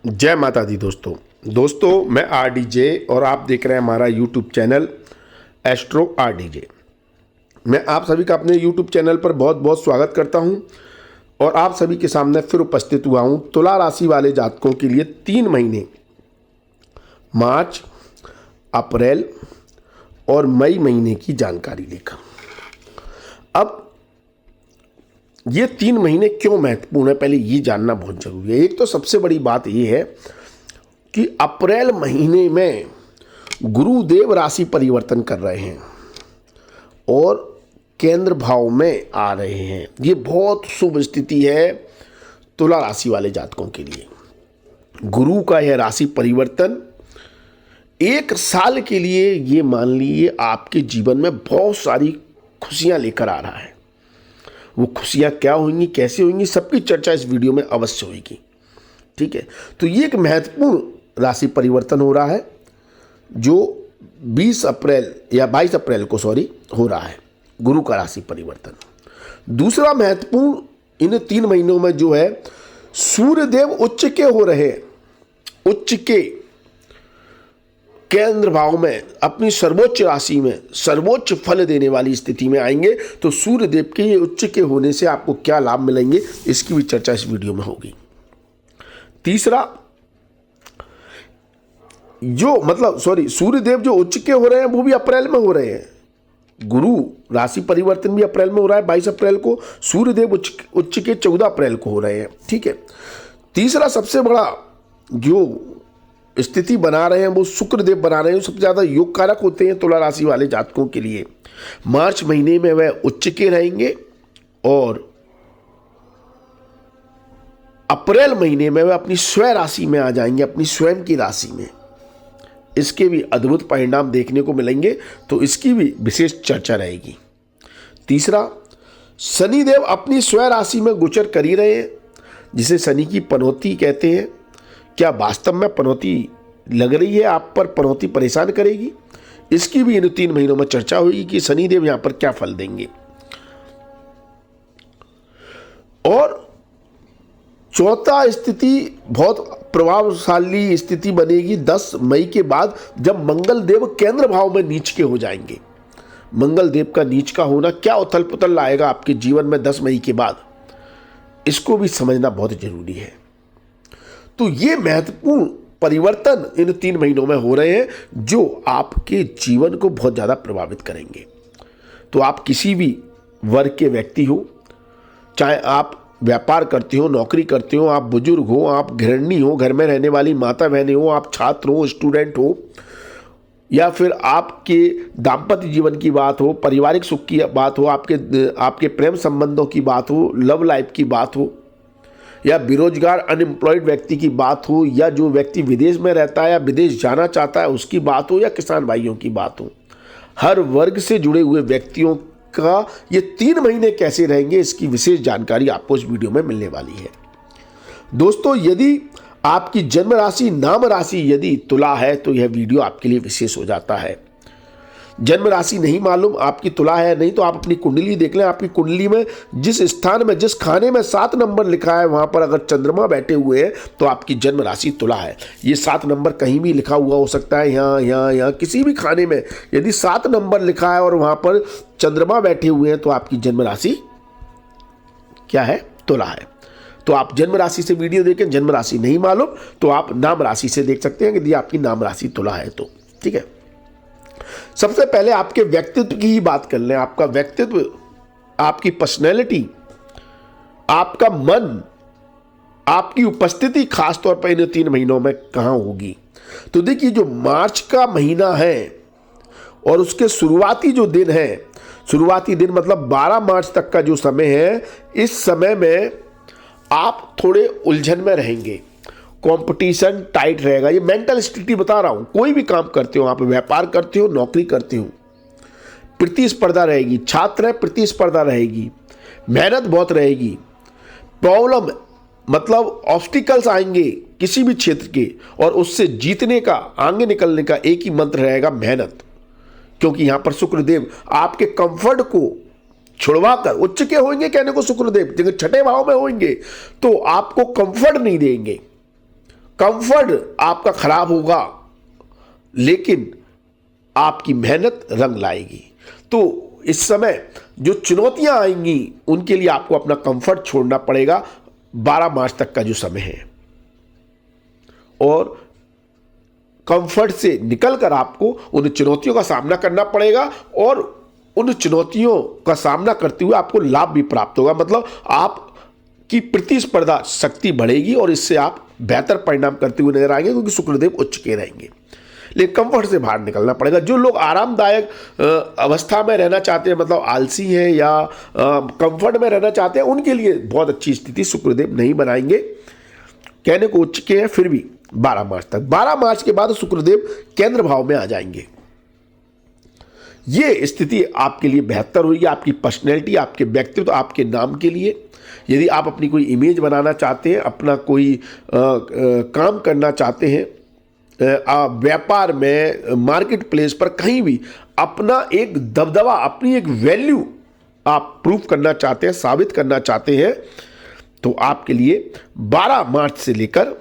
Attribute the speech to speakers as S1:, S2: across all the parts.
S1: जय माता दी दोस्तों मैं आरडीजे और आप देख रहे हैं हमारा यूट्यूब चैनल एस्ट्रो आरडीजे। मैं आप सभी का अपने यूट्यूब चैनल पर बहुत बहुत स्वागत करता हूं और आप सभी के सामने फिर उपस्थित हुआ हूं तुला राशि वाले जातकों के लिए 3 महीने मार्च, अप्रैल और मई महीने की जानकारी लेकर। अब ये 3 महीने क्यों महत्वपूर्ण है, पहले ये जानना बहुत जरूरी है। एक तो सबसे बड़ी बात ये है कि अप्रैल महीने में गुरुदेव राशि परिवर्तन कर रहे हैं और केंद्र भाव में आ रहे हैं। ये बहुत शुभ स्थिति है तुला राशि वाले जातकों के लिए। गुरु का यह राशि परिवर्तन 1 साल के लिए ये मान लीजिए आपके जीवन में बहुत सारी खुशियां लेकर आ रहा है। वो खुशियां क्या होंगी, कैसे होंगी, सबकी चर्चा इस वीडियो में अवश्य होगी। ठीक है, तो ये एक महत्वपूर्ण राशि परिवर्तन हो रहा है जो 20 अप्रैल या 22 अप्रैल को हो रहा है, गुरु का राशि परिवर्तन। दूसरा महत्वपूर्ण इन 3 महीनों में जो है सूर्यदेव उच्च के हो रहे हैं, उच्च के केंद्र भाव में अपनी सर्वोच्च राशि में सर्वोच्च फल देने वाली स्थिति में आएंगे। तो सूर्यदेव के ये उच्च के होने से आपको क्या लाभ मिलेंगे, इसकी भी चर्चा इस वीडियो में होगी। तीसरा सूर्यदेव जो उच्च के हो रहे हैं वो भी अप्रैल में हो रहे हैं। गुरु राशि परिवर्तन भी अप्रैल में हो रहा है 22 अप्रैल को, सूर्यदेव उच्च के 14 अप्रैल को हो रहे हैं। ठीक है, तीसरा सबसे बड़ा जो स्थिति बना रहे हैं वो शुक्रदेव बना रहे हैं, सबसे ज्यादा योग कारक होते हैं तुला राशि वाले जातकों के लिए। मार्च महीने में वह उच्च के रहेंगे और अप्रैल महीने में वह अपनी स्वयं राशि में आ जाएंगे, अपनी स्वयं की राशि में। इसके भी अद्भुत परिणाम देखने को मिलेंगे, तो इसकी भी विशेष चर्चा रहेगी। तीसरा, शनिदेव अपनी स्वयं राशि में गोचर कर ही रहे हैं, जिसे शनि की पनौती कहते हैं। क्या वास्तव में पनौती लग रही है आप पर, पनौती परेशान करेगी, इसकी भी इन 3 महीनों में चर्चा होगी कि शनिदेव यहां पर क्या फल देंगे। और चौथा स्थिति बहुत प्रभावशाली स्थिति बनेगी 10 मई के बाद, जब मंगल देव केंद्र भाव में नीच के हो जाएंगे। मंगल देव का नीच का होना क्या उथल पुथल लाएगा आपके जीवन में 10 मई के बाद, इसको भी समझना बहुत जरूरी है। तो ये महत्वपूर्ण परिवर्तन इन 3 महीनों में हो रहे हैं जो आपके जीवन को बहुत ज़्यादा प्रभावित करेंगे। तो आप किसी भी वर्ग के व्यक्ति हो, चाहे आप व्यापार करते हो, नौकरी करते हो, आप बुजुर्ग हो, आप गृहिणी हो, घर में रहने वाली माता बहनें हो, आप छात्र हो, स्टूडेंट हो, या फिर आपके दाम्पत्य जीवन की बात हो, पारिवारिक सुख की बात हो, आपके प्रेम संबंधों की बात हो, लव लाइफ की बात हो, या बेरोजगार अनएम्प्लॉयड व्यक्ति की बात हो, या जो व्यक्ति विदेश में रहता है या विदेश जाना चाहता है उसकी बात हो, या किसान भाइयों की बात हो, हर वर्ग से जुड़े हुए व्यक्तियों का ये 3 महीने कैसे रहेंगे, इसकी विशेष जानकारी आपको इस वीडियो में मिलने वाली है। दोस्तों, यदि आपकी जन्म राशि नाम राशि यदि तुला है तो यह वीडियो आपके लिए विशेष हो जाता है। जन्म राशि नहीं मालूम आपकी तुला है नहीं, तो आप अपनी कुंडली देख लें। आपकी कुंडली में जिस स्थान में, जिस खाने में 7 नंबर लिखा है, वहां पर अगर चंद्रमा बैठे हुए हैं तो आपकी जन्म राशि तुला है। ये 7 नंबर कहीं भी लिखा हुआ हो सकता है, यहाँ किसी भी खाने में यदि 7 नंबर लिखा है और वहां पर चंद्रमा बैठे हुए हैं तो आपकी जन्म राशि क्या है, तुला है। तो आप जन्म राशि से वीडियो देखें। जन्म राशि नहीं मालूम तो आप नाम राशि से देख सकते हैं यदि आपकी नाम राशि तुला है तो। ठीक है, सबसे पहले आपके व्यक्तित्व की ही बात कर लें। आपका व्यक्तित्व, आपकी पर्सनैलिटी, आपका मन, आपकी उपस्थिति खास तौर पर इन 3 महीनों में कहां होगी। तो देखिए, जो मार्च का महीना है और उसके शुरुआती जो दिन है, शुरुआती दिन मतलब 12 मार्च तक का जो समय है, इस समय में आप थोड़े उलझन में रहेंगे, कंपटीशन टाइट रहेगा। ये मेंटल स्थिति बता रहा हूं। कोई भी काम करते हो, आप व्यापार करते हो, नौकरी करते हो, प्रतिस्पर्धा रहेगी। छात्र है, प्रतिस्पर्धा रहेगी, मेहनत बहुत रहेगी। प्रॉब्लम मतलब ऑब्स्टिकल्स आएंगे किसी भी क्षेत्र के, और उससे जीतने का, आगे निकलने का एक ही मंत्र रहेगा, मेहनत। क्योंकि यहां पर शुक्रदेव आपके कंफर्ट को छुड़वाकर उच्च के होंगे, कहने को शुक्रदेव जगह 6ठे भाव में होंगे तो आपको कंफर्ट नहीं देंगे, कंफर्ट आपका खराब होगा, लेकिन आपकी मेहनत रंग लाएगी। तो इस समय जो चुनौतियां आएंगी उनके लिए आपको अपना कंफर्ट छोड़ना पड़ेगा 12 मार्च तक का जो समय है, और कंफर्ट से निकलकर आपको उन चुनौतियों का सामना करना पड़ेगा, और उन चुनौतियों का सामना करते हुए आपको लाभ भी प्राप्त होगा। मतलब आपकी प्रतिस्पर्धा शक्ति बढ़ेगी और इससे आप बेहतर परिणाम करते हुए नजर आएंगे, क्योंकि शुक्रदेव उच्च के रहेंगे। लेकिन कंफर्ट से बाहर निकलना पड़ेगा। जो लोग आरामदायक अवस्था में रहना चाहते हैं, मतलब आलसी हैं या कंफर्ट में रहना चाहते हैं, उनके लिए बहुत अच्छी स्थिति शुक्रदेव नहीं बनाएंगे। कहने को उच्च के हैं, फिर भी 12 मार्च तक। 12 मार्च के बाद शुक्रदेव केंद्र भाव में आ जाएंगे। ये स्थिति आपके लिए बेहतर होगी, आपकी पर्सनैलिटी, आपके व्यक्तित्व, आपके नाम के लिए। यदि आप अपनी कोई इमेज बनाना चाहते हैं, अपना कोई काम करना चाहते हैं, व्यापार में, मार्केट प्लेस पर, कहीं भी अपना एक दबदबा, अपनी एक वैल्यू आप प्रूव करना चाहते हैं, साबित करना चाहते हैं, तो आपके लिए 12 मार्च से लेकर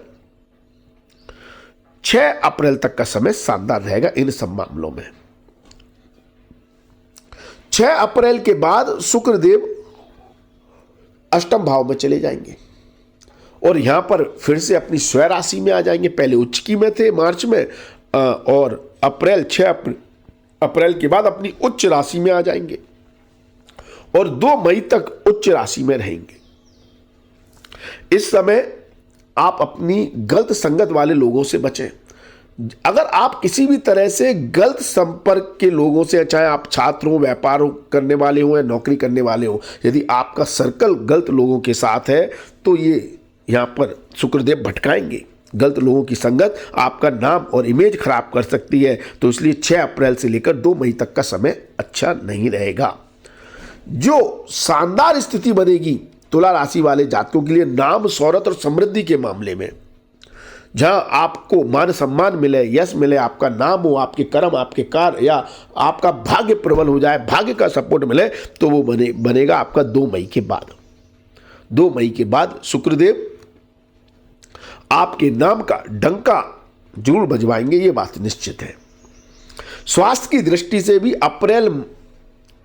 S1: 6 अप्रैल तक का समय शानदार रहेगा इन सब मामलों में। 6 अप्रैल के बाद शुक्रदेव अष्टम भाव में चले जाएंगे और यहां पर फिर से अपनी स्वय राशि में आ जाएंगे। पहले उच्च की में थे मार्च में, और 6 अप्रैल के बाद अपनी उच्च राशि में आ जाएंगे और 2 मई तक उच्च राशि में रहेंगे। इस समय आप अपनी गलत संगत वाले लोगों से बचें। अगर आप किसी भी तरह से गलत संपर्क के लोगों से, चाहे आप छात्र हो, व्यापार करने वाले हो या नौकरी करने वाले हो, यदि आपका सर्कल गलत लोगों के साथ है तो ये यहां पर शुक्रदेव भटकाएंगे। गलत लोगों की संगत आपका नाम और इमेज खराब कर सकती है। तो इसलिए 6 अप्रैल से लेकर 2 मई तक का समय अच्छा नहीं रहेगा। जो शानदार स्थिति बनेगी तुला राशि वाले जातकों के लिए नाम, शौहरत और समृद्धि के मामले में, जहां आपको मान सम्मान मिले, यश मिले, आपका नाम हो, आपके कर्म, आपके कार्य या आपका भाग्य प्रबल हो जाए, भाग्य का सपोर्ट मिले, तो वो बनेगा आपका 2 मई के बाद। 2 मई के बाद शुक्रदेव आपके नाम का डंका जरूर बजवाएंगे, ये बात निश्चित है। स्वास्थ्य की दृष्टि से भी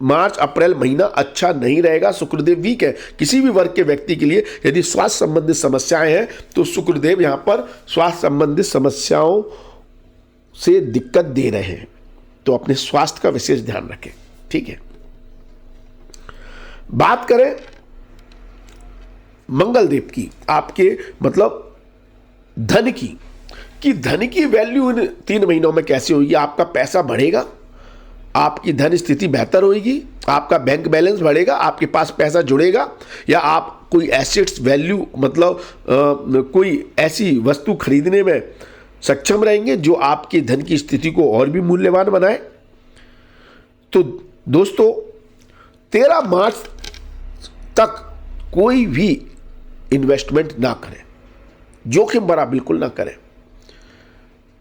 S1: मार्च अप्रैल महीना अच्छा नहीं रहेगा। शुक्रदेव वीक है। किसी भी वर्ग के व्यक्ति के लिए यदि स्वास्थ्य संबंधित समस्याएं हैं तो शुक्रदेव यहां पर स्वास्थ्य संबंधित समस्याओं से दिक्कत दे रहे हैं, तो अपने स्वास्थ्य का विशेष ध्यान रखें। ठीक है, बात करें मंगल देव की, आपके मतलब धन की, कि धन की वैल्यू इन 3 महीनों में कैसे होगी। आपका पैसा बढ़ेगा, आपकी धन स्थिति बेहतर होगी, आपका बैंक बैलेंस बढ़ेगा, आपके पास पैसा जुड़ेगा, या आप कोई एसेट्स वैल्यू मतलब कोई ऐसी वस्तु खरीदने में सक्षम रहेंगे जो आपकी धन की स्थिति को और भी मूल्यवान बनाए। तो दोस्तों 13 मार्च तक कोई भी इन्वेस्टमेंट ना करें, जोखिम भरा बिल्कुल ना करें।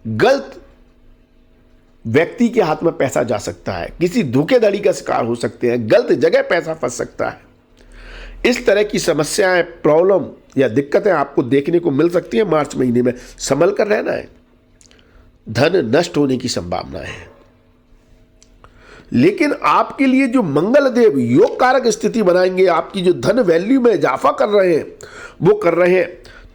S1: गलत व्यक्ति के हाथ में पैसा जा सकता है, किसी धोखेधड़ी का शिकार हो सकते हैं, गलत जगह पैसा फंस सकता है। इस तरह की समस्याएं, प्रॉब्लम या दिक्कतें आपको देखने को मिल सकती है। मार्च महीने में संभल कर रहना है। धन नष्ट होने की संभावना है, लेकिन आपके लिए जो मंगल देव योग कारक स्थिति बनाएंगे, आपकी जो धन वैल्यू में इजाफा कर रहे हैं, वो कर रहे हैं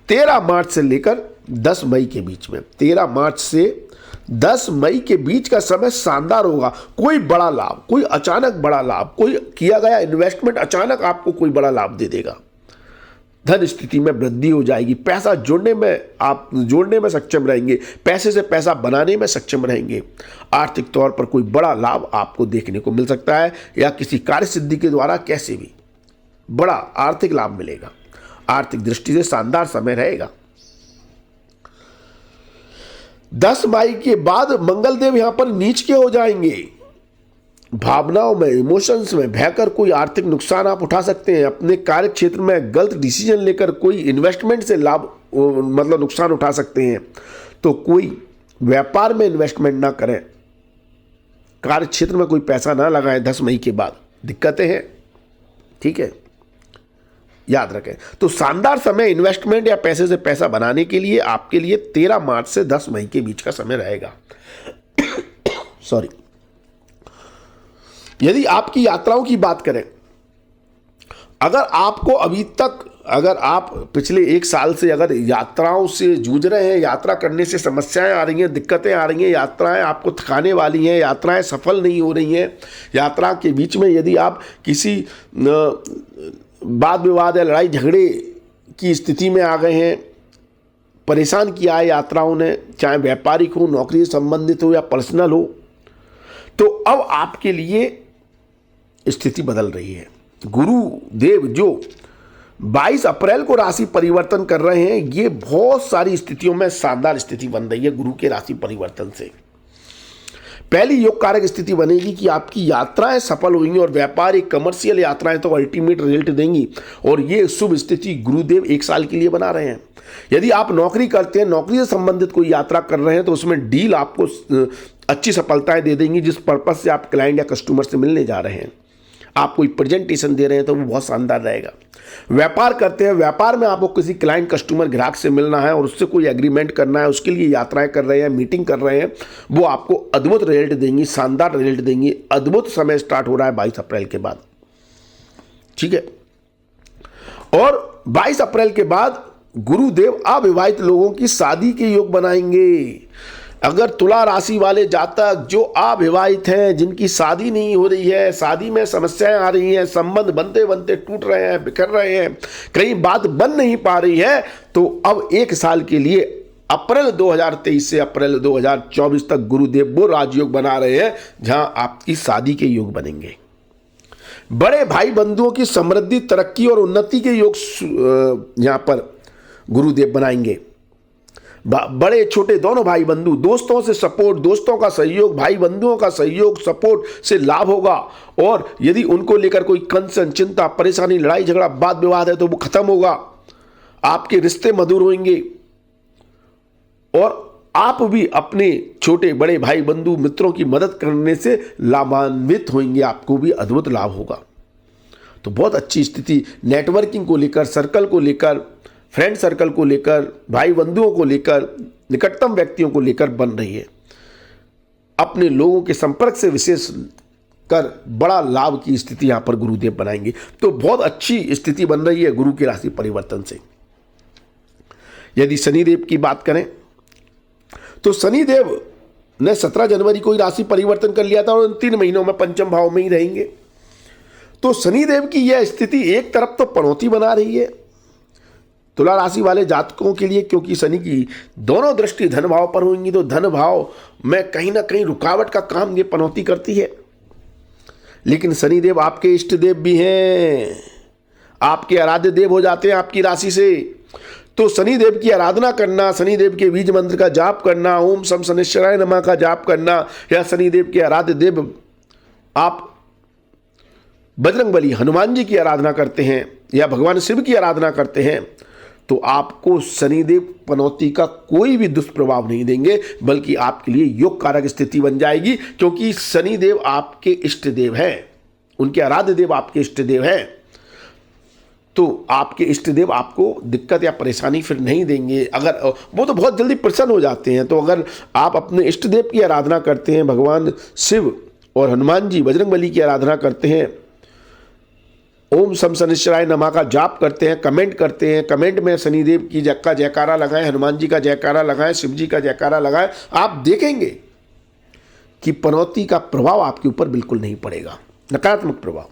S1: 13 मार्च से लेकर 10 मई के बीच में। 13 मार्च से 10 मई के बीच का समय शानदार होगा। कोई बड़ा लाभ, कोई अचानक बड़ा लाभ, कोई किया गया इन्वेस्टमेंट अचानक आपको कोई बड़ा लाभ दे देगा। धन स्थिति में वृद्धि हो जाएगी, पैसा जोड़ने में सक्षम रहेंगे, पैसे से पैसा बनाने में सक्षम रहेंगे। आर्थिक तौर पर कोई बड़ा लाभ आपको देखने को मिल सकता है, या किसी कार्य सिद्धि के द्वारा कैसे भी बड़ा आर्थिक लाभ मिलेगा। आर्थिक दृष्टि से शानदार समय रहेगा। 10 मई के बाद मंगल देव यहां पर नीच के हो जाएंगे। भावनाओं में, इमोशंस में बहकर कोई आर्थिक नुकसान आप उठा सकते हैं। अपने कार्य क्षेत्र में गलत डिसीजन लेकर कोई इन्वेस्टमेंट से लाभ मतलब नुकसान उठा सकते हैं। तो कोई व्यापार में इन्वेस्टमेंट ना करें, कार्य क्षेत्र में कोई पैसा ना लगाएं। 10 मई के बाद दिक्कतें हैं। ठीक है, याद रखें। तो शानदार समय इन्वेस्टमेंट या पैसे से पैसा बनाने के लिए आपके लिए 13 मार्च से 10 मई के बीच का समय रहेगा। सॉरी। यदि आपकी यात्राओं की बात करें, अगर आपको अभी तक, अगर आप पिछले 1 साल से अगर यात्राओं से जूझ रहे हैं, यात्रा करने से समस्याएं आ रही हैं, दिक्कतें आ रही हैं, यात्राएं आपको थकाने वाली हैं, यात्राएं सफल नहीं हो रही हैं, यात्रा के बीच में यदि आप किसी वाद विवाद या लड़ाई झगड़े की स्थिति में आ गए हैं, परेशान किया है यात्राओं ने, चाहे व्यापारिक हो, नौकरी से संबंधित हो या पर्सनल हो, तो अब आपके लिए स्थिति बदल रही है। गुरुदेव जो 22 अप्रैल को राशि परिवर्तन कर रहे हैं, ये बहुत सारी स्थितियों में शानदार स्थिति बन रही है। गुरु के राशि परिवर्तन से पहली योग कारक स्थिति बनेगी कि आपकी यात्राएं सफल होंगी और व्यापारिक कमर्शियल यात्राएं तो अल्टीमेट रिजल्ट देंगी, और ये शुभ स्थिति गुरुदेव 1 साल के लिए बना रहे हैं। यदि आप नौकरी करते हैं, नौकरी से संबंधित कोई यात्रा कर रहे हैं, तो उसमें डील आपको अच्छी सफलताएं दे देंगी। जिस पर्पज से आप क्लाइंट या कस्टमर से मिलने जा रहे हैं, आप कोई प्रेजेंटेशन दे रहे हैं, तो वो बहुत शानदार रहेगा। व्यापार करते हैं, व्यापार में आपको किसी क्लाइंट, कस्टमर, ग्राहक से मिलना है और उससे कोई एग्रीमेंट करना है, उसके लिए यात्राएं कर रहे हैं, मीटिंग कर रहे हैं, वो आपको अद्भुत रिजल्ट देंगी, शानदार रिजल्ट देंगी। अद्भुत समय स्टार्ट हो रहा है 22 अप्रैल के बाद, ठीक है। और 22 अप्रैल के बाद गुरुदेव अविवाहित लोगों की शादी के योग बनाएंगे। अगर तुला राशि वाले जातक जो अविवाहित हैं, जिनकी शादी नहीं हो रही है, शादी में समस्याएं आ रही हैं, संबंध बनते बनते टूट रहे हैं, बिखर रहे हैं, कहीं बात बन नहीं पा रही है, तो अब 1 साल के लिए अप्रैल 2023 से अप्रैल 2024 तक गुरुदेव वो राजयोग बना रहे हैं जहां आपकी शादी के योग बनेंगे। बड़े भाई बंधुओं की समृद्धि, तरक्की और उन्नति के योग यहां पर गुरुदेव बनाएंगे। बड़े छोटे दोनों भाई बंधु, दोस्तों से सपोर्ट, दोस्तों का सहयोग, भाई बंधुओं का सहयोग, सपोर्ट से लाभ होगा। और यदि उनको लेकर कोई कंसर्न, चिंता, परेशानी, लड़ाई झगड़ा, वाद विवाद है, तो वो खत्म होगा। आपके रिश्ते मधुर होंगे और आप भी अपने छोटे बड़े भाई बंधु मित्रों की मदद करने से लाभान्वित होंगे, आपको भी अद्भुत लाभ होगा। तो बहुत अच्छी स्थिति नेटवर्किंग को लेकर, सर्कल को लेकर, फ्रेंड सर्कल को लेकर, भाई बंधुओं को लेकर, निकटतम व्यक्तियों को लेकर बन रही है। अपने लोगों के संपर्क से विशेष कर बड़ा लाभ की स्थिति यहां पर गुरुदेव बनाएंगे। तो बहुत अच्छी स्थिति बन रही है गुरु की राशि परिवर्तन से। यदि शनिदेव की बात करें, तो शनिदेव ने 17 जनवरी को ही राशि परिवर्तन कर लिया था और इन 3 महीनों में पंचम भाव में ही रहेंगे। तो शनिदेव की यह स्थिति एक तरफ तो पनौती बना रही है तुला राशि वाले जातकों के लिए, क्योंकि शनि की दोनों दृष्टि धन भाव पर होंगी, तो धन भाव में कहीं ना कहीं रुकावट का काम ये पनौती करती है। लेकिन शनिदेव आपके इष्ट देव भी हैं, आपके आराध्य देव हो जाते हैं आपकी राशि से। तो शनिदेव की आराधना करना, शनिदेव के बीज मंत्र का जाप करना, ओम शम शनिश्चराय नमः का जाप करना, या शनिदेव के आराध्य देव आप बजरंगबली हनुमान जी की आराधना करते हैं या भगवान शिव की आराधना करते हैं, तो आपको शनिदेव पनौती का कोई भी दुष्प्रभाव नहीं देंगे, बल्कि आपके लिए योग कारक स्थिति बन जाएगी। क्योंकि शनिदेव आपके इष्ट देव हैं, उनके आराध्य देव आपके इष्ट देव हैं, तो आपके इष्ट देव आपको दिक्कत या परेशानी फिर नहीं देंगे। अगर वो तो बहुत जल्दी प्रसन्न हो जाते हैं, तो अगर आप अपने इष्ट देव की आराधना करते हैं, भगवान शिव और हनुमान जी बजरंगबली की आराधना करते हैं, ओम शम शनिश्चराय नमः का जाप करते हैं, कमेंट करते हैं, कमेंट में शनिदेव की का जयकारा लगाएं, हनुमान जी का जयकारा लगाएं, शिव जी का जयकारा लगाएं, आप देखेंगे कि पनौती का प्रभाव आपके ऊपर बिल्कुल नहीं पड़ेगा, नकारात्मक प्रभाव।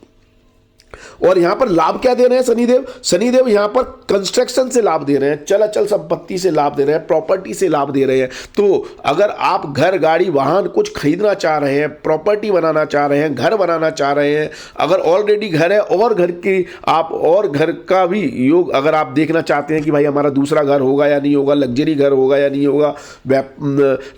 S1: और यहां पर लाभ क्या दे रहे हैं शनिदेव? शनिदेव यहां पर कंस्ट्रक्शन से लाभ दे रहे हैं, चल अचल संपत्ति से लाभ दे रहे हैं, प्रॉपर्टी से लाभ दे रहे हैं। तो अगर आप घर, गाड़ी, वाहन कुछ खरीदना चाह रहे हैं, प्रॉपर्टी बनाना चाह रहे हैं, घर बनाना चाह रहे हैं, अगर ऑलरेडी घर है और घर की आप और घर का भी योग अगर आप देखना चाहते हैं कि भाई हमारा दूसरा घर होगा या नहीं होगा, लग्जरी घर होगा या नहीं होगा,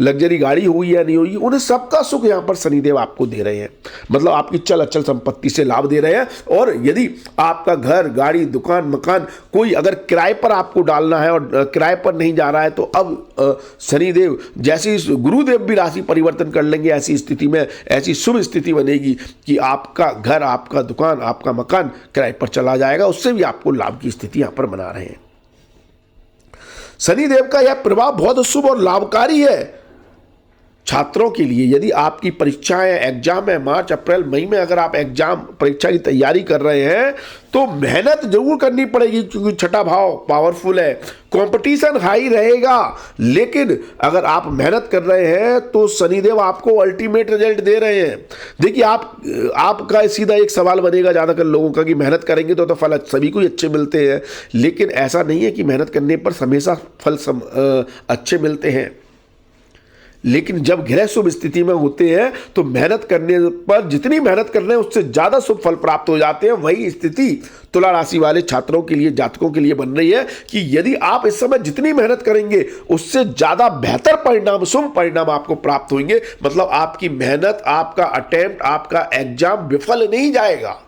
S1: लग्जरी गाड़ी होगी या नहीं होगी, उन्हें सबका सुख यहां पर शनिदेव आपको दे रहे हैं। मतलब आपकी चल अचल संपत्ति से लाभ दे रहे हैं। और और यदि आपका घर, गाड़ी, दुकान, मकान कोई अगर किराए पर आपको डालना है और किराए पर नहीं जा रहा है, तो अब शनिदेव जैसे गुरुदेव भी राशि परिवर्तन कर लेंगे, ऐसी स्थिति में ऐसी शुभ स्थिति बनेगी कि आपका घर, आपका दुकान, आपका मकान किराए पर चला जाएगा। उससे भी आपको लाभ की स्थिति यहां पर बना रहे हैं। शनिदेव का यह प्रभाव बहुत शुभ और लाभकारी है छात्रों के लिए। यदि आपकी परीक्षाएं, एग्जाम है, मार्च, अप्रैल, मई में अगर आप एग्जाम परीक्षा की तैयारी कर रहे हैं तो मेहनत जरूर करनी पड़ेगी, क्योंकि छठा भाव पावरफुल है, कंपटीशन हाई रहेगा। लेकिन अगर आप मेहनत कर रहे हैं तो शनिदेव आपको अल्टीमेट रिजल्ट दे रहे हैं। देखिए, आपका सीधा एक सवाल बनेगा ज़्यादातर लोगों का कि मेहनत करेंगे तो फल सभी को ही अच्छे मिलते हैं। लेकिन ऐसा नहीं है कि मेहनत करने पर हमेशा फल अच्छे मिलते हैं। लेकिन जब ग्रह शुभ स्थिति में होते हैं तो मेहनत करने पर जितनी मेहनत कर रहे हैं उससे ज्यादा शुभ फल प्राप्त हो जाते हैं। वही स्थिति तुला राशि वाले छात्रों के लिए, जातकों के लिए बन रही है कि यदि आप इस समय जितनी मेहनत करेंगे उससे ज्यादा बेहतर परिणाम, शुभ परिणाम आपको प्राप्त होंगे। मतलब आपकी मेहनत, आपका अटेम्प्ट, आपका एग्जाम विफल नहीं जाएगा,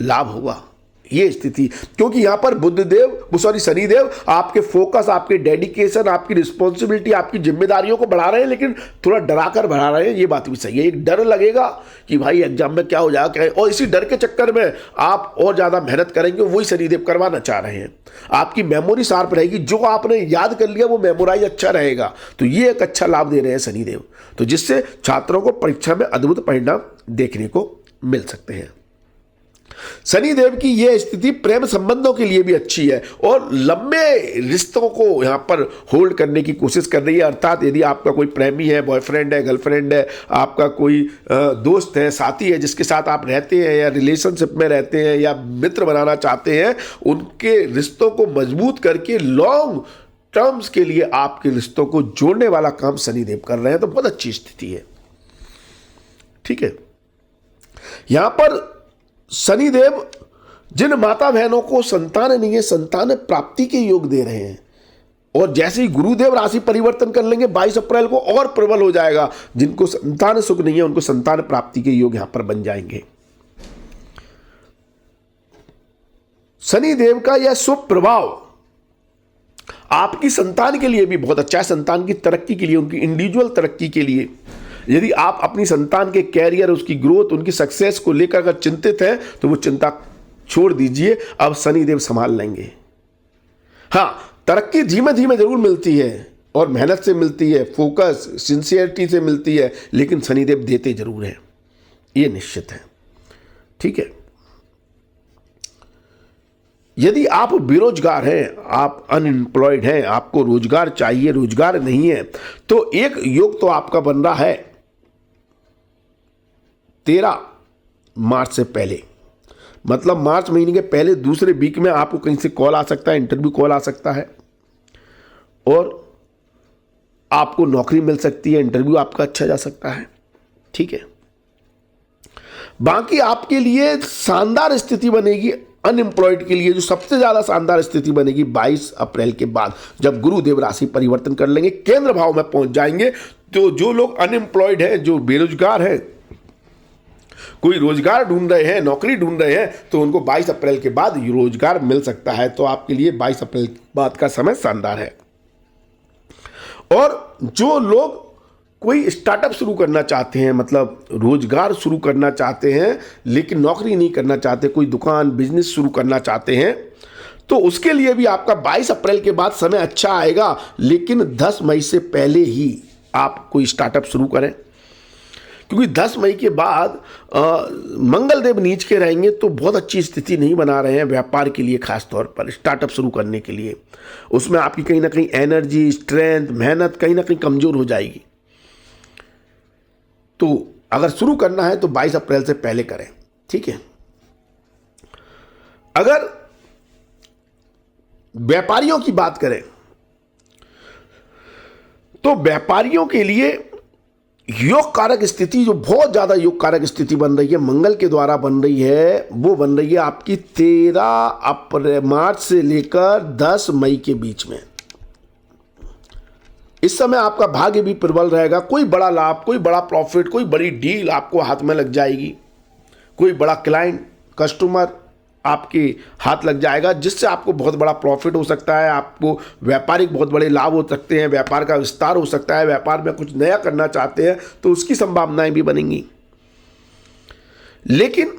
S1: लाभ होगा। ये स्थिति, क्योंकि यहां पर शनिदेव आपके फोकस, आपके डेडिकेशन, आपकी रिस्पॉन्सिबिलिटी, आपकी जिम्मेदारियों को बढ़ा रहे हैं, लेकिन थोड़ा डराकर बढ़ा रहे हैं। ये बात भी सही है। एक डर लगेगा कि भाई एग्जाम में क्या हो जाएगा, क्या है, और इसी डर के चक्कर में आप और ज्यादा मेहनत करेंगे। वही शनिदेव करवाना चाह रहे हैं। आपकी मेमोरी शार्प रहेगी, जो आपने याद कर लिया वो मेमोराइज अच्छा रहेगा। तो ये एक अच्छा लाभ दे रहे हैं शनिदेव, तो जिससे छात्रों को परीक्षा में अद्भुत परिणाम देखने को मिल सकते हैं। शनिदेव की यह स्थिति प्रेम संबंधों के लिए भी अच्छी है और लंबे रिश्तों को यहां पर होल्ड करने की कोशिश कर रही है। अर्थात यदि आपका कोई प्रेमी है, बॉयफ्रेंड है, गर्लफ्रेंड है, आपका कोई दोस्त है, साथी है जिसके साथ आप रहते हैं या रिलेशनशिप में रहते हैं या मित्र बनाना चाहते हैं, उनके रिश्तों को मजबूत करके लॉन्ग टर्म्स के लिए आपके रिश्तों को जोड़ने वाला काम शनिदेव कर रहे हैं। तो बहुत अच्छी स्थिति है। ठीक है, यहां पर शनिदेव जिन माता बहनों को संतान नहीं है, संतान प्राप्ति के योग दे रहे हैं। और जैसे ही गुरुदेव राशि परिवर्तन कर लेंगे 22 अप्रैल को, और प्रबल हो जाएगा। जिनको संतान सुख नहीं है उनको संतान प्राप्ति के योग यहां पर बन जाएंगे। शनिदेव का यह शुभ प्रभाव आपकी संतान के लिए भी बहुत अच्छा है। संतान की तरक्की के लिए, उनकी इंडिविजुअल तरक्की के लिए, यदि आप अपनी संतान के कैरियर, उसकी ग्रोथ, उनकी सक्सेस को लेकर अगर चिंतित हैं तो वो चिंता छोड़ दीजिए, अब शनिदेव संभाल लेंगे। हाँ, तरक्की धीमे धीमे जरूर मिलती है और मेहनत से मिलती है, फोकस, सिंसियरिटी से मिलती है, लेकिन शनिदेव देते जरूर हैं, ये निश्चित है। ठीक है, यदि आप बेरोजगार हैं, आप अनएम्प्लॉयड हैं, आपको रोजगार चाहिए, रोजगार नहीं है, तो एक योग तो आपका बन रहा है 13 मार्च से पहले। मतलब मार्च महीने के पहले दूसरे वीक में आपको कहीं से कॉल आ सकता है, इंटरव्यू कॉल आ सकता है और आपको नौकरी मिल सकती है, इंटरव्यू आपका अच्छा जा सकता है। ठीक है, बाकी आपके लिए शानदार स्थिति बनेगी अनएम्प्लॉयड के लिए। जो सबसे ज्यादा शानदार स्थिति बनेगी 22 अप्रैल के बाद, जब गुरुदेव राशि परिवर्तन कर लेंगे, केंद्र भाव में पहुंच जाएंगे। तो जो लोग अनएम्प्लॉयड हैं, जो बेरोजगार हैं, कोई रोजगार ढूंढ रहे हैं, नौकरी ढूंढ रहे हैं, तो उनको 22 अप्रैल के बाद रोजगार मिल सकता है। तो आपके लिए 22 अप्रैल के बाद का समय शानदार है। और जो लोग कोई स्टार्टअप शुरू करना चाहते हैं, मतलब रोजगार शुरू करना चाहते हैं लेकिन नौकरी नहीं करना चाहते, कोई दुकान, बिजनेस शुरू करना चाहते हैं, तो उसके लिए भी आपका 22 अप्रैल के बाद समय अच्छा आएगा। लेकिन 10 मई से पहले ही आप कोई स्टार्टअप शुरू करें, क्योंकि 10 मई के बाद मंगल देव नीच के रहेंगे, तो बहुत अच्छी स्थिति नहीं बना रहे हैं व्यापार के लिए, खास तौर पर स्टार्टअप शुरू करने के लिए। उसमें आपकी कहीं ना कहीं एनर्जी, स्ट्रेंथ, मेहनत कहीं ना कहीं कमजोर हो जाएगी। तो अगर शुरू करना है तो 22 अप्रैल से पहले करें। ठीक है, अगर व्यापारियों की बात करें तो व्यापारियों के लिए योग कारक स्थिति, जो बहुत ज्यादा योग कारक स्थिति बन रही है, मंगल के द्वारा बन रही है, वो बन रही है आपकी 13 मार्च से लेकर 10 मई के बीच में। इस समय आपका भाग्य भी प्रबल रहेगा। कोई बड़ा लाभ, कोई बड़ा प्रॉफिट, कोई बड़ी डील आपको हाथ में लग जाएगी, कोई बड़ा क्लाइंट कस्टमर आपके हाथ लग जाएगा, जिससे आपको बहुत बड़ा प्रॉफिट हो सकता है, आपको व्यापारिक बहुत बड़े लाभ हो सकते हैं, व्यापार का विस्तार हो सकता है, व्यापार में कुछ नया करना चाहते हैं तो उसकी संभावनाएं भी बनेंगी। लेकिन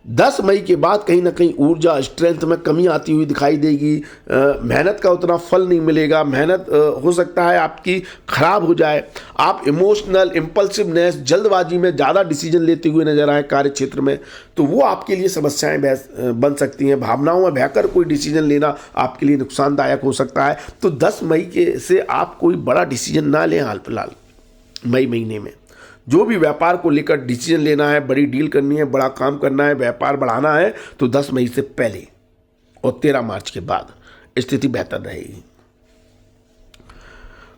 S1: 10 मई के बाद कहीं ना कहीं ऊर्जा स्ट्रेंथ में कमी आती हुई दिखाई देगी। मेहनत का उतना फल नहीं मिलेगा, मेहनत हो सकता है आपकी खराब हो जाए। आप इमोशनल इम्पल्सिवनेस, जल्दबाजी में ज़्यादा डिसीजन लेते हुए नजर आए कार्य क्षेत्र में, तो वो आपके लिए समस्याएं बन सकती हैं। भावनाओं में बहकर कोई डिसीजन लेना आपके लिए नुकसानदायक हो सकता है। तो 10 मई के से आप कोई बड़ा डिसीजन ना लें हाल फिलहाल मई महीने में। जो भी व्यापार को लेकर डिसीजन लेना है, बड़ी डील करनी है, बड़ा काम करना है, व्यापार बढ़ाना है, तो 10 मई से पहले और 13 मार्च के बाद स्थिति बेहतर रहेगी।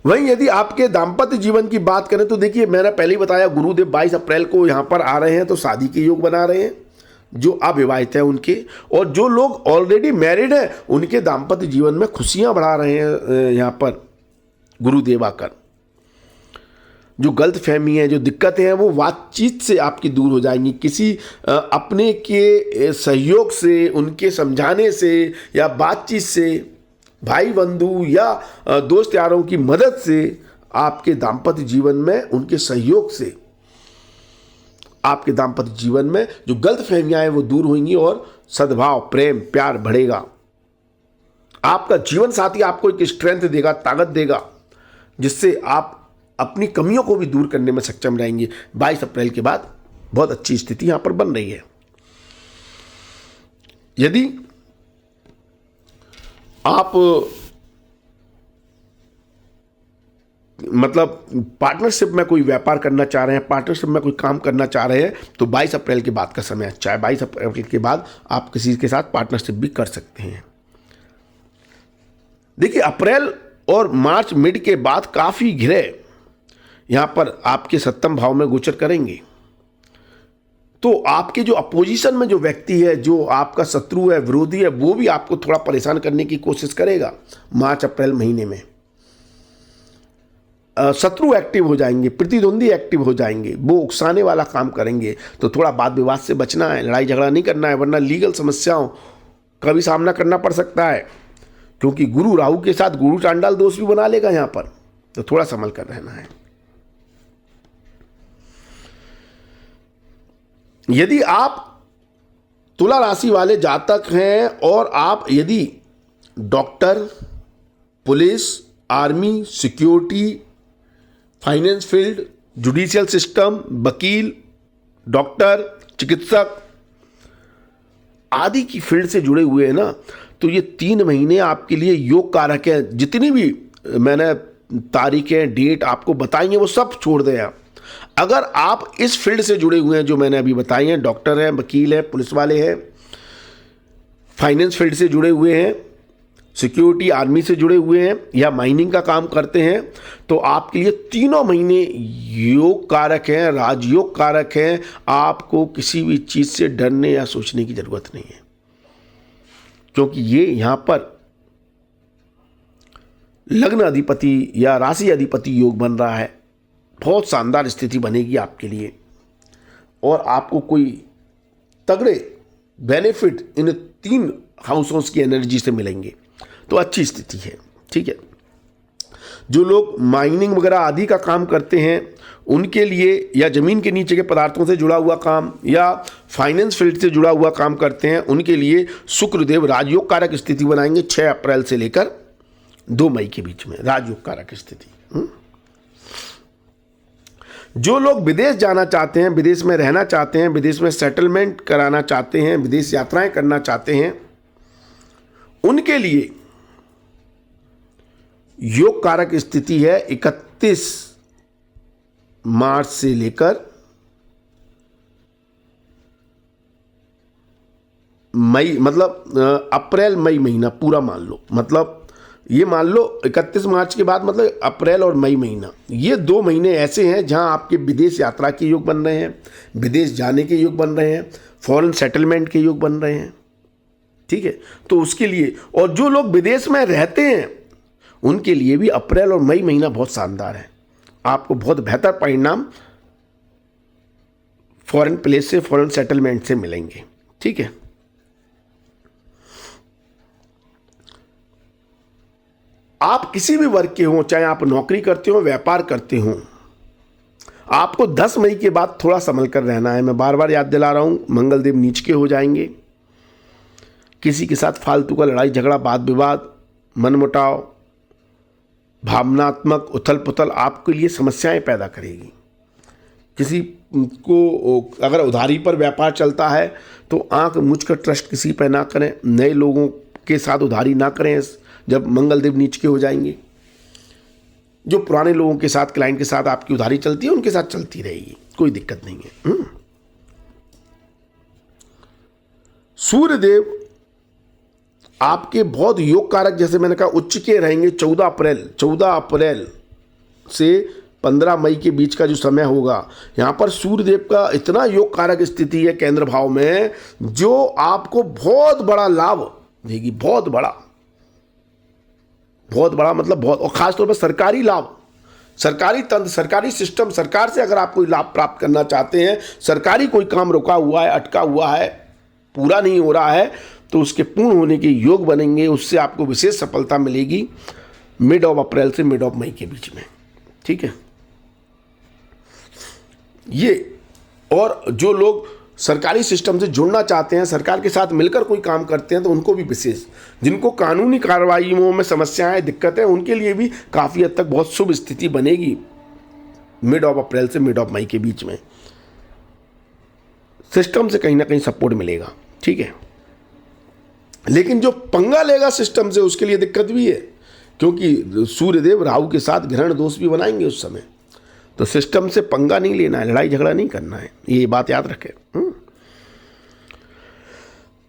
S1: वहीं यदि आपके दाम्पत्य जीवन की बात करें तो देखिए, मैंने पहले ही बताया गुरुदेव 22 अप्रैल को यहां पर आ रहे हैं, तो शादी के योग बना रहे हैं जो अविवाहित हैं उनके, और जो लोग ऑलरेडी मैरिड हैं उनके दाम्पत्य जीवन में खुशियां बढ़ा रहे हैं यहां पर गुरुदेव आकर। जो गलत फहमी है, जो दिक्कतें हैं, वो बातचीत से आपकी दूर हो जाएंगी। किसी अपने के सहयोग से, उनके समझाने से या बातचीत से, भाई बंधु या दोस्त यारों की मदद से आपके दाम्पत्य जीवन में, उनके सहयोग से आपके दाम्पत्य जीवन में जो गलत फहमियां हैं वो दूर होंगी और सद्भाव, प्रेम, प्यार बढ़ेगा। आपका जीवन साथी आपको एक स्ट्रेंथ देगा, ताकत देगा, जिससे आप अपनी कमियों को भी दूर करने में सक्षम रहेंगे। 22 अप्रैल के बाद बहुत अच्छी स्थिति यहां पर बन रही है। यदि आप मतलब पार्टनरशिप में कोई व्यापार करना चाह रहे हैं, पार्टनरशिप में कोई काम करना चाह रहे हैं, तो 22 अप्रैल के बाद का समय अच्छा है। 22 अप्रैल के बाद आप किसी के साथ पार्टनरशिप भी कर सकते हैं। देखिए, अप्रैल और मार्च मिड के बाद काफी ग्रह यहां पर आपके 7वें भाव में गोचर करेंगे, तो आपके जो अपोजिशन में जो व्यक्ति है, जो आपका शत्रु है, विरोधी है, वो भी आपको थोड़ा परेशान करने की कोशिश करेगा। मार्च अप्रैल महीने में शत्रु एक्टिव हो जाएंगे, प्रतिद्वंदी एक्टिव हो जाएंगे, वो उकसाने वाला काम करेंगे, तो थोड़ा वाद विवाद से बचना है, लड़ाई झगड़ा नहीं करना है, वरना लीगल समस्याओं का भी सामना करना पड़ सकता है। क्योंकि गुरु राहु के साथ गुरु चांडाल दोष भी बना लेगा यहां पर, तो थोड़ा संभल कर रहना है। यदि आप तुला राशि वाले जातक हैं और आप यदि doctor, police, army, security, finance field, judicial system, वकील, डॉक्टर, चिकित्सक आदि की फील्ड से जुड़े हुए हैं ना, तो ये 3 महीने आपके लिए योग कारक है। जितनी भी मैंने तारीखें, डेट आपको बताई हैं, वो सब छोड़ दें आप। अगर आप इस फील्ड से जुड़े हुए हैं जो मैंने अभी बताई हैं, डॉक्टर हैं, वकील हैं, पुलिस वाले हैं, फाइनेंस फील्ड से जुड़े हुए हैं, सिक्योरिटी, आर्मी से जुड़े हुए हैं, या माइनिंग का काम करते हैं, तो आपके लिए 3 महीने योग कारक हैं, राजयोग कारक हैं। आपको किसी भी चीज से डरने या सोचने की जरूरत नहीं है, क्योंकि ये यहां पर लग्न अधिपति या राशि अधिपति योग बन रहा है। बहुत शानदार स्थिति बनेगी आपके लिए, और आपको कोई तगड़े बेनिफिट इन 3 हाउसों की एनर्जी से मिलेंगे, तो अच्छी स्थिति है। ठीक है, जो लोग माइनिंग वगैरह आदि का काम करते हैं उनके लिए, या जमीन के नीचे के पदार्थों से जुड़ा हुआ काम, या फाइनेंस फील्ड से जुड़ा हुआ काम करते हैं, उनके लिए शुक्रदेव राजयोग कारक स्थिति बनाएंगे 6 अप्रैल से लेकर 2 मई के बीच में, राजयोग कारक स्थिति। जो लोग विदेश जाना चाहते हैं, विदेश में रहना चाहते हैं, विदेश में सेटलमेंट कराना चाहते हैं, विदेश यात्राएं करना चाहते हैं, उनके लिए योग कारक स्थिति है 31 मार्च से लेकर मई, मतलब अप्रैल मई महीना पूरा मान लो, मतलब ये मान लो 31 मार्च के बाद मतलब अप्रैल और मई महीना, ये 2 महीने ऐसे हैं जहां आपके विदेश यात्रा के योग बन रहे हैं, विदेश जाने के योग बन रहे हैं, फॉरेन सेटलमेंट के योग बन रहे हैं। ठीक है, तो उसके लिए, और जो लोग विदेश में रहते हैं उनके लिए भी अप्रैल और मई महीना बहुत शानदार है। आपको बहुत बेहतर परिणाम फॉरेन प्लेस से, फॉरेन सेटलमेंट से मिलेंगे। ठीक है, आप किसी भी वर्ग के हों, चाहे आप नौकरी करते हो, व्यापार करते हो, आपको 10 मई के बाद थोड़ा संभल कर रहना है। मैं बार बार याद दिला रहा हूं, मंगलदेव नीच के हो जाएंगे। किसी के साथ फालतू का लड़ाई झगड़ा, वाद विवाद, मनमुटाव, भावनात्मक उथल पुथल आपके लिए समस्याएं पैदा करेगी। किसी को अगर उधारी पर व्यापार चलता है तो आंख मूंझ कर ट्रस्ट किसी पर ना करें, नए लोगों के साथ उधारी ना करें जब मंगलदेव नीच के हो जाएंगे। जो पुराने लोगों के साथ, क्लाइंट के साथ आपकी उधारी चलती है, उनके साथ चलती रहेगी, कोई दिक्कत नहीं है। सूर्यदेव आपके बहुत योग कारक, जैसे मैंने कहा, उच्च के रहेंगे 14 अप्रैल से 15 मई के बीच का जो समय होगा, यहां पर सूर्यदेव का इतना योग कारक स्थिति है केंद्र भाव में, जो आपको बहुत बड़ा लाभ देगी। बहुत बड़ा मतलब बहुत, और खासतौर पर सरकारी लाभ, सरकारी तंत्र, सरकारी सिस्टम, सरकार से अगर आप कोई लाभ प्राप्त करना चाहते हैं, सरकारी कोई काम रुका हुआ है, अटका हुआ है, पूरा नहीं हो रहा है, तो उसके पूर्ण होने के योग बनेंगे। उससे आपको विशेष सफलता मिलेगी मिड ऑफ अप्रैल से मिड ऑफ मई के बीच में। ठीक है, ये, और जो लोग सरकारी सिस्टम से जुड़ना चाहते हैं, सरकार के साथ मिलकर कोई काम करते हैं, तो उनको भी विशेष, जिनको कानूनी कार्रवाइयों में समस्याएं, दिक्कतें, उनके लिए भी काफ़ी हद तक बहुत शुभ स्थिति बनेगी मिड ऑफ अप्रैल से मिड ऑफ मई के बीच में। सिस्टम से कहीं ना कहीं सपोर्ट मिलेगा। ठीक है, लेकिन जो पंगा लेगा सिस्टम से, उसके लिए दिक्कत भी है, क्योंकि सूर्यदेव राहु के साथ ग्रहण दोष भी बनाएंगे उस समय। तो सिस्टम से पंगा नहीं लेना है, लड़ाई झगड़ा नहीं करना है, ये बात याद रखें।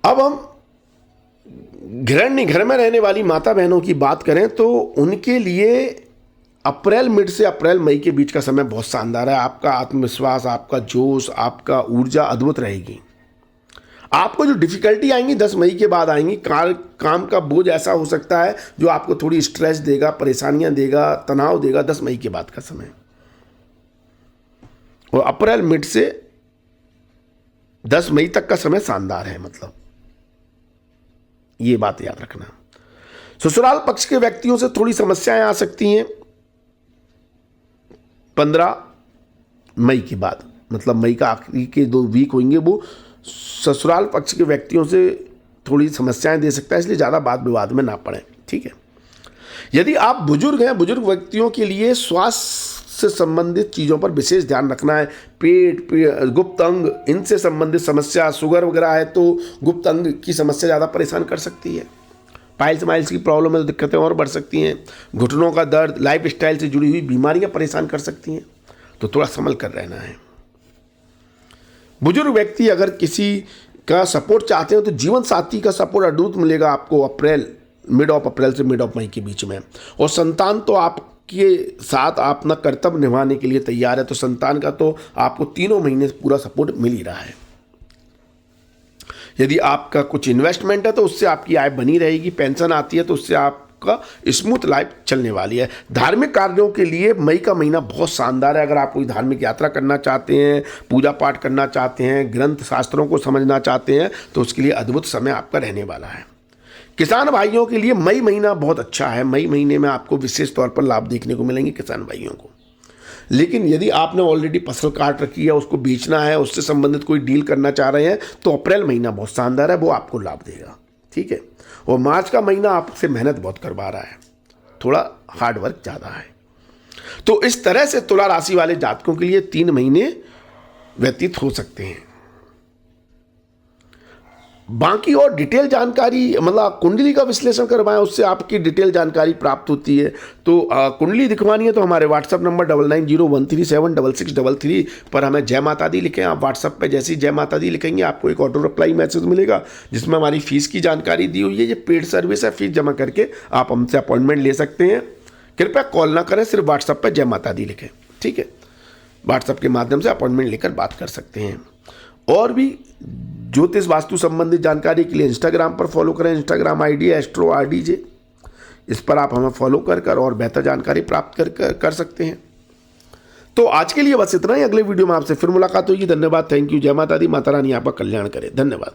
S1: अब हम घर में रहने वाली माता बहनों की बात करें तो उनके लिए अप्रैल मिड से अप्रैल मई के बीच का समय बहुत शानदार है। आपका आत्मविश्वास, आपका जोश, आपका ऊर्जा अद्भुत रहेगी। आपको जो डिफिकल्टी आएंगी 10 मई के बाद आएंगी, काम का बोझ ऐसा हो सकता है जो आपको थोड़ी स्ट्रेस देगा, परेशानियां देगा, तनाव देगा 10 मई के बाद का समय। और अप्रैल मिड से 10 मई तक का समय शानदार है, मतलब ये बात याद रखना। ससुराल पक्ष के व्यक्तियों से थोड़ी समस्याएं आ सकती हैं 15 मई के बाद, मतलब मई का आखिरी के 2 वीक होंगे, वो ससुराल पक्ष के व्यक्तियों से थोड़ी समस्याएं दे सकता है, इसलिए ज़्यादा वाद विवाद में ना पड़ें। ठीक है, यदि आप बुजुर्ग हैं, बुजुर्ग व्यक्तियों के लिए स्वास्थ्य से संबंधित चीज़ों पर विशेष ध्यान रखना है। पेट, गुप्त अंग, इनसे संबंधित समस्या, शुगर वगैरह है तो गुप्त अंग की समस्या ज़्यादा परेशान कर सकती है। पाइल्स की प्रॉब्लम है तो दिक्कतें और बढ़ सकती हैं। घुटनों का दर्द, लाइफ स्टाइल से जुड़ी हुई बीमारियां परेशान कर सकती हैं, तो थोड़ा संभल कर रहना है। बुजुर्ग व्यक्ति अगर किसी का सपोर्ट चाहते हो तो जीवन साथी का सपोर्ट अद्भुत मिलेगा आपको मिड ऑफ अप्रैल से मिड ऑफ मई के बीच में। और संतान तो आपके साथ अपना कर्तव्य निभाने के लिए तैयार है, तो संतान का तो आपको 3 महीने पूरा सपोर्ट मिल ही रहा है। यदि आपका कुछ इन्वेस्टमेंट है तो उससे आपकी आय बनी रहेगी, पेंशन आती है तो उससे आपका स्मूथ लाइफ चलने वाली है। धार्मिक कार्यों के लिए मई का महीना बहुत शानदार है। अगर आप कोई धार्मिक यात्रा करना चाहते हैं, पूजा पाठ करना चाहते हैं, ग्रंथ शास्त्रों को समझना चाहते हैं, तो उसके लिए अद्भुत समय आपका रहने वाला है। किसान भाइयों के लिए मई महीना बहुत अच्छा है। मई महीने में आपको विशेष तौर पर लाभ देखने को मिलेंगे किसान भाइयों को। लेकिन यदि आपने ऑलरेडी फसल काट रखी है, उसको बेचना है, उससे संबंधित कोई डील करना चाह रहे हैं, तो अप्रैल महीना बहुत शानदार है, वो आपको लाभ देगा। ठीक है, और मार्च का महीना आपसे मेहनत बहुत करवा रहा है, थोड़ा हार्ड वर्क ज़्यादा है। तो इस तरह से तुला राशि वाले जातकों के लिए 3 महीने व्यतीत हो सकते हैं। बाकी और डिटेल जानकारी, मतलब कुंडली का विश्लेषण करवाएं, उससे आपकी डिटेल जानकारी प्राप्त होती है। तो कुंडली दिखवानी है तो हमारे व्हाट्सअप नंबर 9901376633 पर हमें जय माता दी लिखें। आप व्हाट्सअप पे जैसे ही जय माता दी लिखेंगे आपको एक ऑटो रिप्लाई मैसेज मिलेगा जिसमें हमारी फीस की जानकारी दी हुई है। ये पेड सर्विस है, फीस जमा करके आप हमसे अपॉइंटमेंट ले सकते हैं। कृपया कॉल ना करें, सिर्फ व्हाट्सअप पर जय माता दी लिखें। ठीक है, व्हाट्सअप के माध्यम से अपॉइंटमेंट लेकर बात कर सकते हैं। और भी ज्योतिष वास्तु संबंधित जानकारी के लिए इंस्टाग्राम पर फॉलो करें। इंस्टाग्राम आईडी है AstroRDJ, इस पर आप हमें फॉलो कर और बेहतर जानकारी प्राप्त कर सकते हैं। तो आज के लिए बस इतना ही। अगले वीडियो में आपसे फिर मुलाकात होगी। धन्यवाद, थैंक यू, जय माता दी, माता रानी आपका कल्याण करे। धन्यवाद।